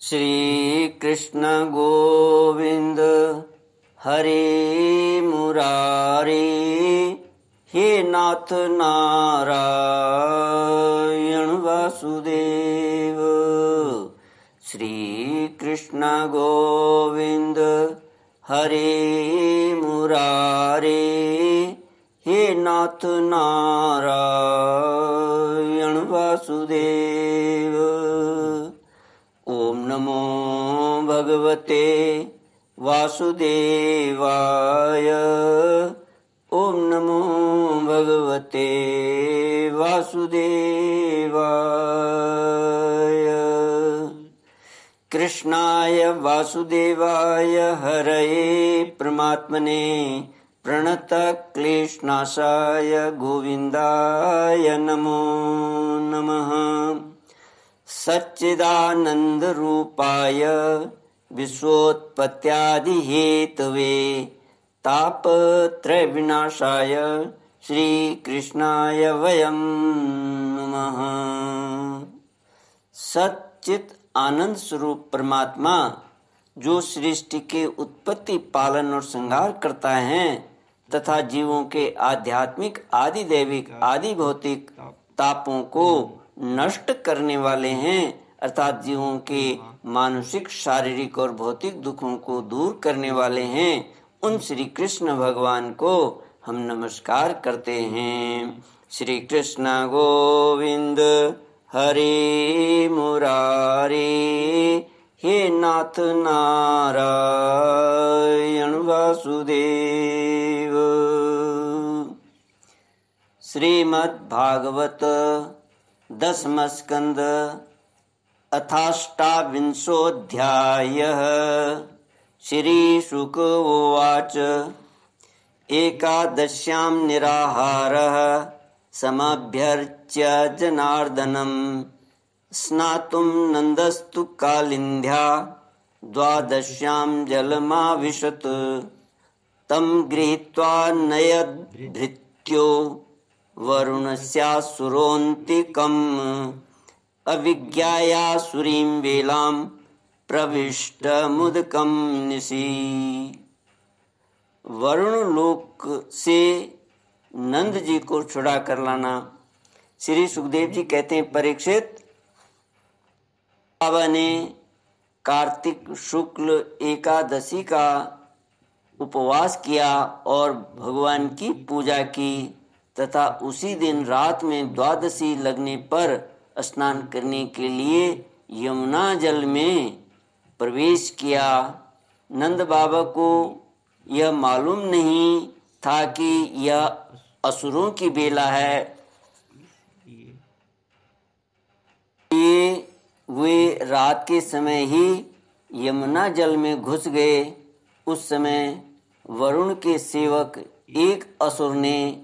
श्री कृष्ण गोविंद हरे मुरारी, हे नाथ नारायण वासुदेव। श्री कृष्ण गोविंद हरे मुरारी, हे नाथ नारायण वासुदेव। ओम नमो भगवते वासुदेवाय। ओम नमो भगवते वासुदेवाय। कृष्णाय वासुदेवाय हरये परमात्मने प्रणतक्लेशनाशाय गोविन्दाय नमो नमः। सच्चिदानंद रूपाय विश्वोत्पत्त्यादिहेतवे तापत्रय विनाशाय श्री कृष्णाय वयं नमः। सच्चित आनंद स्वरूप परमात्मा जो सृष्टि के उत्पत्ति, पालन और संहार करता है तथा जीवों के आध्यात्मिक, आदि दैविक, आदि भौतिक तापों को नष्ट करने वाले हैं, अर्थात जीवों के मानसिक, शारीरिक और भौतिक दुखों को दूर करने वाले हैं, उन श्री कृष्ण भगवान को हम नमस्कार करते हैं। श्री कृष्ण गोविंद हरे मुरारी, हे नाथ नारायण वासुदेव। श्रीमद्भागवत दशम स्कंद अथाष्टाविंशोऽध्यायः। श्री शुक उवाच एकादश्यां निराहारः समभ्यर्च्य जनार्दनं स्नातुं नन्दस्तु कालिन्ध्या द्वादश्यां जलमाविशत् तं गृहीत्वा नयद्भृत्यो वरुणस्यासुरोऽन्तिकम् अविज्ञायासुरीं वेलां प्रविष्टमुदकं निशि। वरुण लोक से नंद जी को छुड़ा कर लाना। श्री सुखदेव जी कहते हैं, परीक्षित, बाबा ने कार्तिक शुक्ल एकादशी का उपवास किया और भगवान की पूजा की तथा उसी दिन रात में द्वादशी लगने पर स्नान करने के लिए यमुना जल में प्रवेश किया। नंद बाबा को यह मालूम नहीं था कि यह असुरों की बेला है। ये वे रात के समय ही यमुना जल में घुस गए। उस समय वरुण के सेवक एक असुर ने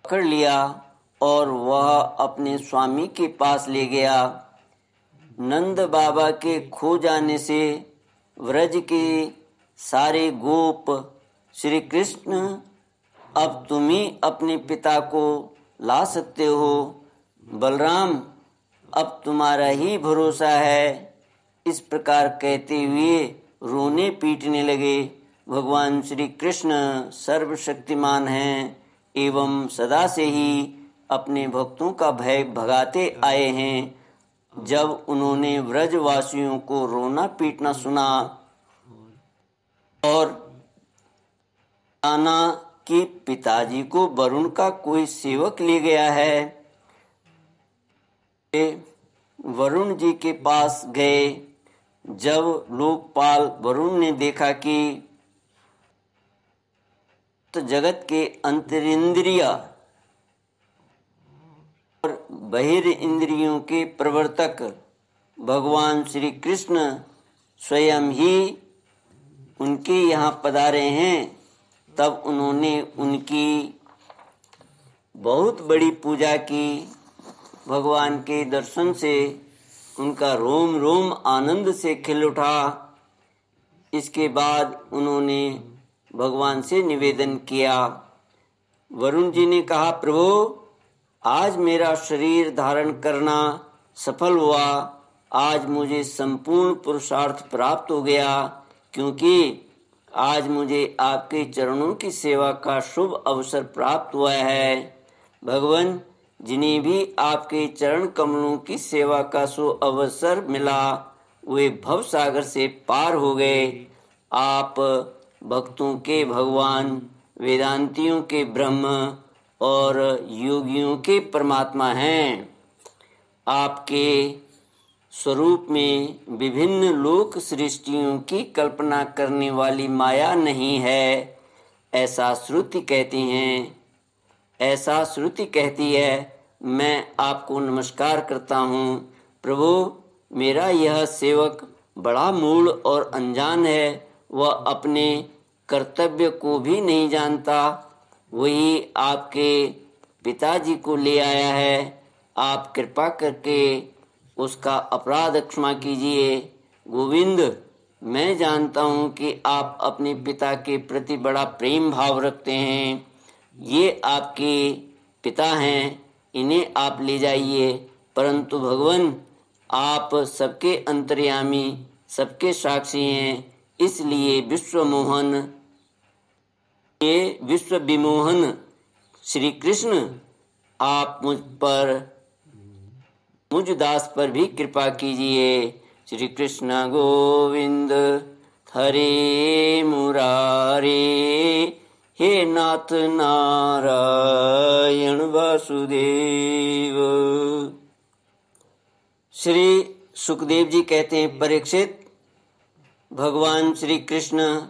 पकड़ लिया और वह अपने स्वामी के पास ले गया। नंद बाबा के खो जाने से व्रज के सारे गोप, श्री कृष्ण अब तुम ही अपने पिता को ला सकते हो, बलराम अब तुम्हारा ही भरोसा है, इस प्रकार कहते हुए रोने पीटने लगे। भगवान श्री कृष्ण सर्वशक्तिमान हैं एवं सदा से ही अपने भक्तों का भय भगाते आए हैं। जब उन्होंने व्रजवासियों को रोना पीटना सुना और जाना कि पिताजी को वरुण का कोई सेवक ले गया है, वरुण जी के पास गए। जब लोकपाल वरुण ने देखा कि तो जगत के अंतरिंद्रिय और बहिर इंद्रियों के प्रवर्तक भगवान श्री कृष्ण स्वयं ही उनके यहाँ पधारे हैं, तब उन्होंने उनकी बहुत बड़ी पूजा की। भगवान के दर्शन से उनका रोम रोम आनंद से खिल उठा। इसके बाद उन्होंने भगवान से निवेदन किया। वरुण जी ने कहा, प्रभु आज मेरा शरीर धारण करना सफल हुआ, आज मुझे संपूर्ण पुरुषार्थ प्राप्त हो गया, क्योंकि आज मुझे आपके चरणों की सेवा का शुभ अवसर प्राप्त हुआ है। भगवान, जिन्हें भी आपके चरण कमलों की सेवा का शुभ अवसर मिला, वे भव सागर से पार हो गए। आप भक्तों के भगवान, वेदांतियों के ब्रह्म और योगियों के परमात्मा हैं। आपके स्वरूप में विभिन्न लोक सृष्टियों की कल्पना करने वाली माया नहीं है, ऐसा श्रुति कहती है। मैं आपको नमस्कार करता हूँ। प्रभु, मेरा यह सेवक बड़ा मूढ़ और अनजान है, वह अपने कर्तव्य को भी नहीं जानता। वही आपके पिताजी को ले आया है। आप कृपा करके उसका अपराध क्षमा कीजिए। गोविंद, मैं जानता हूँ कि आप अपने पिता के प्रति बड़ा प्रेम भाव रखते हैं। ये आपके पिता हैं, इन्हें आप ले जाइए। परंतु भगवान, आप सबके अंतर्यामी, सबके साक्षी हैं, इसलिए विश्व विमोहन श्री कृष्ण, आप मुझ दास पर भी कृपा कीजिए। श्री कृष्ण गोविंद हरे मुरारे, हे नाथ नारायण वासुदेव। श्री सुखदेव जी कहते हैं, परीक्षित, भगवान श्री कृष्ण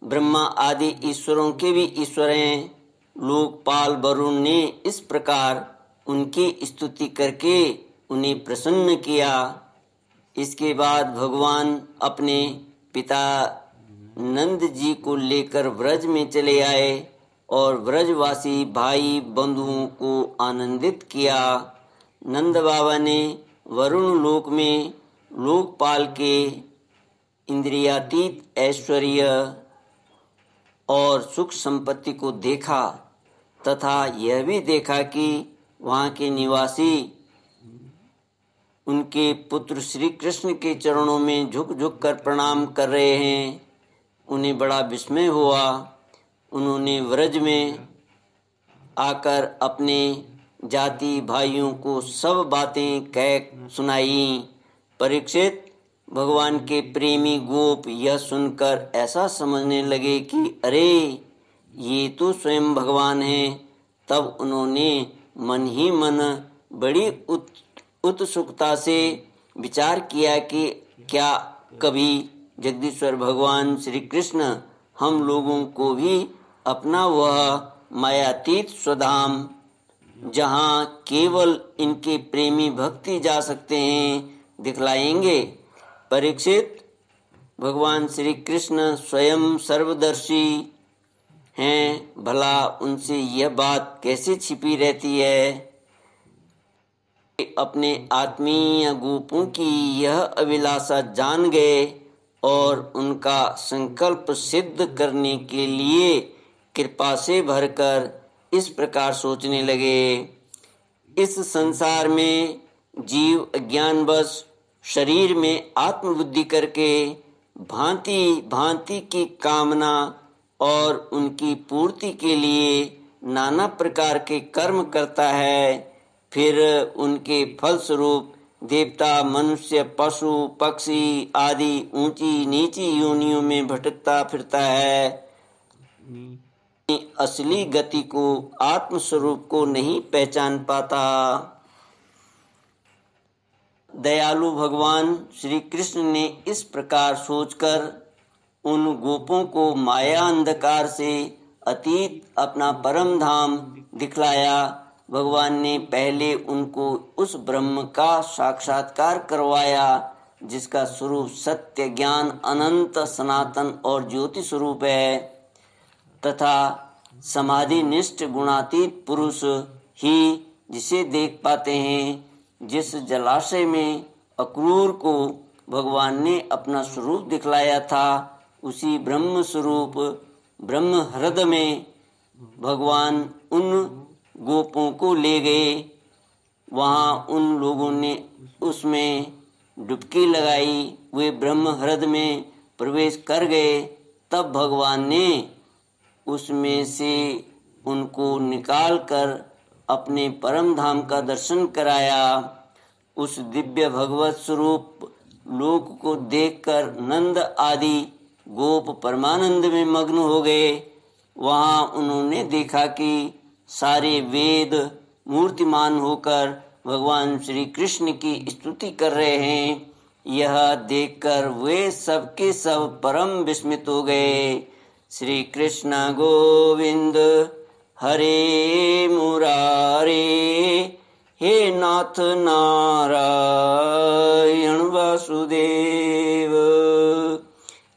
ब्रह्मा आदि ईश्वरों के भी ईश्वर हैं। लोकपाल वरुण ने इस प्रकार उनकी स्तुति करके उन्हें प्रसन्न किया। इसके बाद भगवान अपने पिता नंद जी को लेकर व्रज में चले आए और व्रजवासी भाई बंधुओं को आनंदित किया। नंद बाबा ने वरुण लोक में लोकपाल के इंद्रियातीत ऐश्वर्य और सुख संपत्ति को देखा तथा यह भी देखा कि वहाँ के निवासी उनके पुत्र श्री कृष्ण के चरणों में झुक झुक कर प्रणाम कर रहे हैं। उन्हें बड़ा विस्मय हुआ। उन्होंने व्रज में आकर अपने जाति भाइयों को सब बातें कह सुनाई। परीक्षित, भगवान के प्रेमी गोप यह सुनकर ऐसा समझने लगे कि अरे, ये तो स्वयं भगवान हैं। तब उन्होंने मन ही मन बड़ी उत्सुकता से विचार किया कि क्या कभी जगदीश्वर भगवान श्री कृष्ण हम लोगों को भी अपना वह मायातीत स्वधाम, जहाँ केवल इनके प्रेमी भक्ति जा सकते हैं, दिखलाएंगे। परीक्षित, भगवान श्री कृष्ण स्वयं सर्वदर्शी हैं, भला उनसे यह बात कैसे छिपी रहती है। अपने आत्मीय गोपों की यह अभिलाषा जान गए और उनका संकल्प सिद्ध करने के लिए कृपा से भरकर इस प्रकार सोचने लगे। इस संसार में जीव अज्ञानवश शरीर में आत्मबुद्धि करके भांति भांति की कामना और उनकी पूर्ति के लिए नाना प्रकार के कर्म करता है। फिर उनके फलस्वरूप देवता, मनुष्य, पशु, पक्षी आदि ऊंची नीची योनियों में भटकता फिरता है। असली गति को, आत्म स्वरूप को नहीं पहचान पाता। दयालु भगवान श्री कृष्ण ने इस प्रकार सोचकर उन गोपों को माया अंधकार से अतीत अपना परम धाम दिखलाया। भगवान ने पहले उनको उस ब्रह्म का साक्षात्कार करवाया जिसका स्वरूप सत्य, ज्ञान, अनंत, सनातन और ज्योति स्वरूप है तथा समाधि निष्ठ गुणातीत पुरुष ही जिसे देख पाते हैं। जिस जलाशय में अक्रूर को भगवान ने अपना स्वरूप दिखलाया था, उसी ब्रह्म स्वरूप ब्रह्म हृदय में भगवान उन गोपों को ले गए। वहाँ उन लोगों ने उसमें डुबकी लगाई, वे ब्रह्म हृदय में प्रवेश कर गए। तब भगवान ने उसमें से उनको निकालकर अपने परम धाम का दर्शन कराया। उस दिव्य भगवत स्वरूप लोक को देखकर नंद आदि गोप परमानंद में मग्न हो गए। वहां उन्होंने देखा कि सारे वेद मूर्तिमान होकर भगवान श्री कृष्ण की स्तुति कर रहे हैं। यह देखकर वे सब के सब परम विस्मित हो गए। श्री कृष्ण गोविंद हरे मुरारे, हे नाथ नारायण वासुदेव।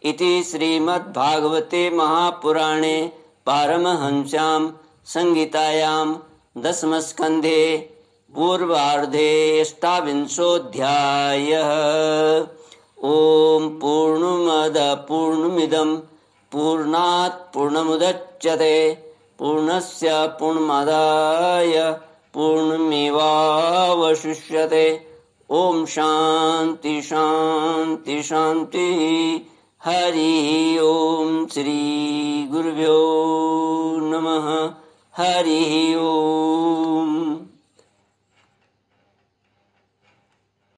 इति श्रीमद्भागवते महापुराणे पारमहंस्यां संहितायां दशमस्कन्धे पूर्वार्धे अष्टाविंशोऽध्यायः। ॐ पूर्णमदः पूर्णमिदं पूर्णात् पूर्णमुदच्यते पूर्णस्य पूर्णमादाय पूर्णमेवावशिष्यते। ॐ शान्ति शान्ति शान्तिः। हरि ओम। श्री गुरुभ्यो नमः। हरि